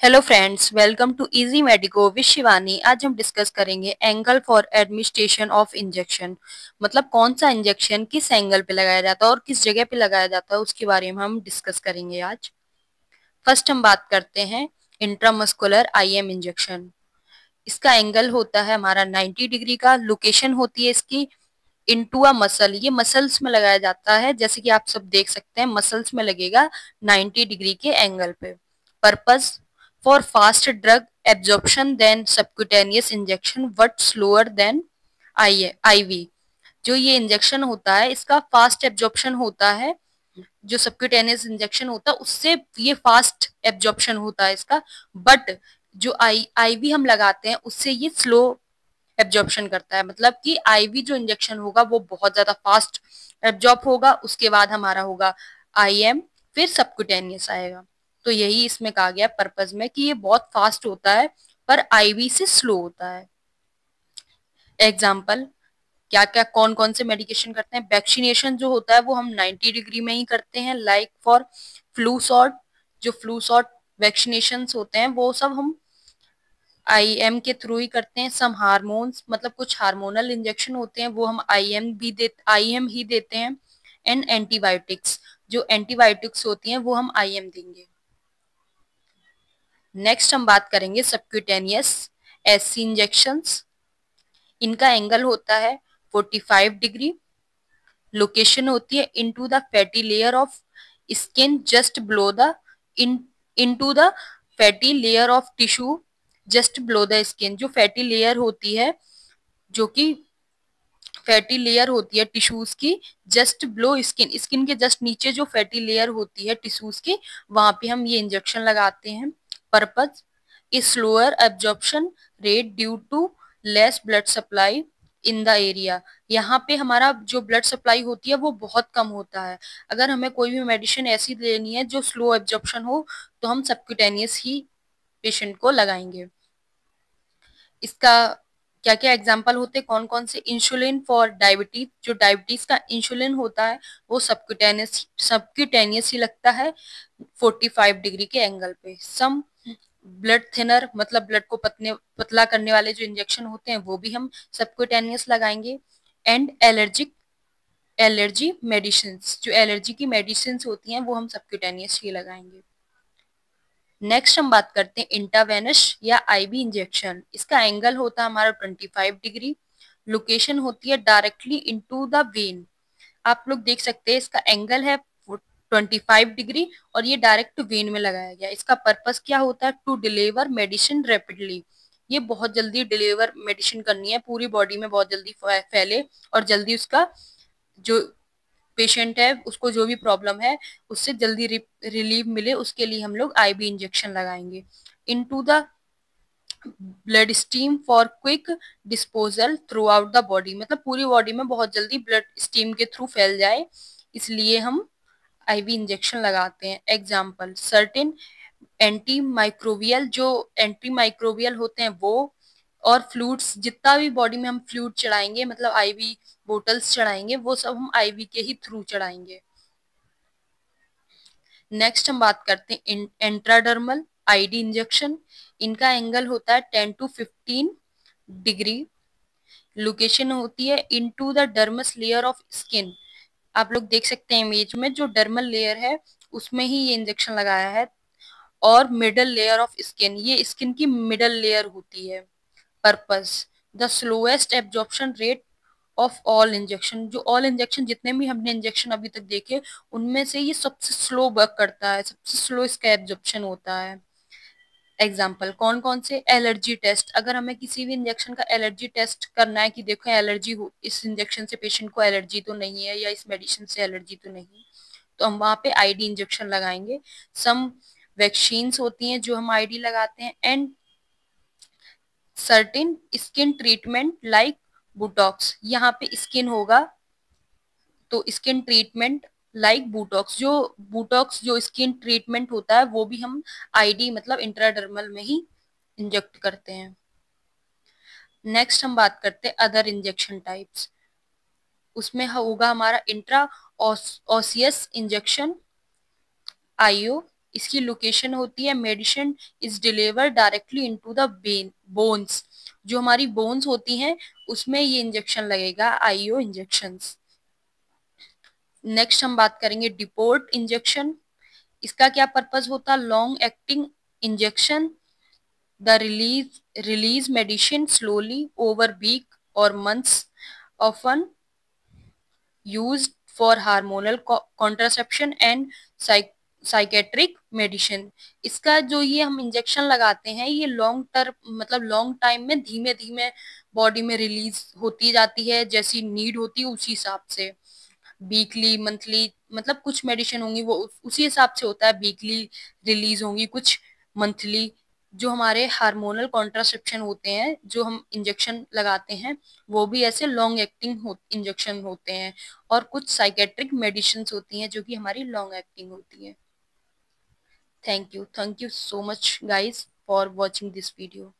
Hello friends, welcome to easy medico with Shivani. आज हम discuss करेंगे angle for administration of injection. मतलब कौन सा इंजेक्शन किस एंगल पे लगाया जाता है और किस जगह पे लगाया जाता है उसके बारे में हम डिस्कस करेंगे आज। फर्स्ट हम बात करते हैं इंट्रामस्कुलर आईएम इंजेक्शन। इसका एंगल होता है हमारा 90 डिग्री का। लोकेशन होती है इसकी इनटू अ मसल। ये मसल्स में लगाया जाता है, जैसे कि आप सब देख सकते हैं मसल्स में लगेगा 90 डिग्री के एंगल पे। Purpose for fast drug absorption then subcutaneous injection but slower than IV. जो ये इंजेक्शन होता है इसका फास्ट एब्जॉर्प्शन होता है। जो सबक्यूटेनियस इंजेक्शन होता है उससे ये फास्ट एब्जॉर्प्शन होता है इसका। बट जो आईवी हम लगाते हैं उससे ये स्लो एब्जॉर्प्शन करता है। मतलब कि आईवी जो इंजेक्शन होगा वो बहुत ज्यादा फास्ट एब्जॉर्ब होगा, उसके बाद हमारा होगा आईएम, फिर सबक्यूटेनियस आएगा। तो यही इसमें कहा गया पर्पज में कि ये बहुत फास्ट होता है पर आईवी से स्लो होता है। एग्जाम्पल क्या क्या कौन कौन से मेडिकेशन करते हैं। वैक्सीनेशन जो होता है वो हम 90 डिग्री में ही करते हैं, लाइक फॉर फ्लू शॉट। जो फ्लू शॉट वैक्सीनेशन होते हैं वो सब हम आईएम के थ्रू ही करते हैं। सम हार्मोन्स मतलब कुछ हार्मोनल इंजेक्शन होते हैं वो हम आईएम ही देते हैं। एंड एंटीबायोटिक्स, जो एंटीबायोटिक्स होती हैं वो हम आईएम देंगे। नेक्स्ट हम बात करेंगे सबक्यूटेनियस एससी इंजेक्शंस। इनका एंगल होता है 45 डिग्री। लोकेशन होती है into the fatty layer of skin just below the in into the fatty layer of tissue just below the skin. जो फैटी लेयर होती है, जो कि फैटी लेयर होती है टिश्यूज की जस्ट बिलो स्किन, स्किन के जस्ट नीचे जो फैटी लेयर होती है टिश्यूज की, वहां पे हम ये इंजेक्शन लगाते हैं। Purpose is slower absorption rate due to less blood supply in the area. यहाँ पे हमारा जो ब्लड सप्लाई होती है वो बहुत कम होता है। अगर हमें कोई भी मेडिसिन ऐसी लेनी है जो स्लो एब्जॉर्प्शन हो तो हम सबक्यूटेनियस ही पेशेंट को लगाएंगे। इसका क्या क्या एग्जाम्पल होते हैं, कौन कौन से। इंसुलिन फॉर डायबिटीज, जो डायबिटीज का इंसुलिन होता है वो सबक्यूटेनियस ही लगता है 45 डिग्री के एंगल पे। सम ब्लड थिनर मतलब ब्लड को पतला करने वाले जो इंजेक्शन होते हैं वो भी हम सबक्यूटेनियस लगाएंगे। एंड एलर्जी मेडिसिन, जो एलर्जी की मेडिसिन होती हैं वो हम सबक्यूटेनियस ही लगाएंगे। नेक्स्ट हम बात करते हैं इंटावेनस या आईवी इंजेक्शन। इसका एंगल होता है हमारा 25 डिग्री। लोकेशन होती है डायरेक्टली इनटू द वेन। आप लोग देख सकते हैं इसका एंगल है 25 डिग्री और ये डायरेक्ट वेन में लगाया गया। इसका पर्पस क्या होता है, टू डिलीवर मेडिसिन रैपिडली। ये बहुत जल्दी डिलीवर मेडिसिन करनी है, पूरी बॉडी में बहुत जल्दी फैले और जल्दी उसका जो पेशेंट है उसको जो भी प्रॉब्लम है उससे जल्दी रिलीफ मिले, उसके लिए हम लोग आईबी इंजेक्शन लगाएंगे। Into the blood steam for quick disposal through out the body. मतलब पूरी बॉडी में बहुत जल्दी ब्लड स्टीम के थ्रू फैल जाए, इसलिए हम आईवी इंजेक्शन लगाते हैं। एग्जाम्पल सर्टेन एंटी माइक्रोबियल, जो एंटी माइक्रोबियल होते हैं वो, और फ्लूइड्स, जितना भी बॉडी में हम फ्लूइड चढ़ाएंगे मतलब आईवी बोटल्स चढ़ाएंगे वो सब हम आईवी के ही थ्रू चढ़ाएंगे। नेक्स्ट हम बात करते हैं इंट्राडर्मल आईडी इंजेक्शन। इनका एंगल होता है 10 टू 15 डिग्री। लोकेशन होती है into the dermis layer of skin. आप लोग देख सकते हैं इमेज में जो डर्मल लेयर है उसमें ही ये इंजेक्शन लगाया है। और मिडल लेयर ऑफ स्किन, ये स्किन की मिडल लेयर होती है। Purpose the slowest absorption rate of all injection. जो ऑल इंजेक्शन जितने भी हमने इंजेक्शन अभी तक देखे उनमें से ये सबसे स्लो वर्क करता है, सबसे स्लो इसका एब्जॉर्प्शन होता है। एग्जाम्पल कौन कौन से। एलर्जी टेस्ट, अगर हमें किसी भी इंजेक्शन का एलर्जी टेस्ट करना है कि देखो एलर्जी हो, इस इंजेक्शन से पेशेंट को एलर्जी तो नहीं है या इस मेडिसिन से एलर्जी तो नहीं, तो हम वहां पे आईडी इंजेक्शन लगाएंगे। सम वैक्सीन्स होती हैं जो हम आईडी लगाते हैं। And certain skin treatment like botox, यहाँ पे स्किन होगा तो स्किन ट्रीटमेंट लाइक बुटॉक्स, जो बुटॉक्स जो स्किन ट्रीटमेंट होता है वो भी हम आईडी मतलब इंट्राडर्मल में ही इंजेक्ट करते हैं। नेक्स्ट हम बात करते हैं अदर इंजेक्शन टाइप्स। उसमें होगा हमारा इंट्रा ऑसियस इंजेक्शन आईओ, इसकी लोकेशन होती है medicine is delivered directly into the bones, जो हमारी बोन्स होती हैं उसमें ये इंजेक्शन लगेगा, आईओ इंजेक्शंस। नेक्स्ट हम बात करेंगे डिपोर्ट इंजेक्शन। इसका क्या पर्पस होता है? Long acting injection the release medicine slowly over week और months, often used for hormonal contraception and psychiatric medicine. इसका जो ये हम इंजेक्शन लगाते हैं ये लॉन्ग टर्म मतलब लॉन्ग टाइम में धीमे धीमे बॉडी में रिलीज होती जाती है, जैसी नीड होती है उसी हिसाब से, वीकली मंथली, मतलब कुछ मेडिसिन होंगी वो उसी हिसाब से होता है, वीकली रिलीज होंगी, कुछ मंथली। जो हमारे हार्मोनल कॉन्ट्रासेप्शन होते हैं जो हम इंजेक्शन लगाते हैं वो भी ऐसे लॉन्ग एक्टिंग इंजेक्शन होते हैं, और कुछ साइकेट्रिक मेडिसिन होती हैं जो कि हमारी लॉन्ग एक्टिंग होती है। Thank you so much guys for watching this video.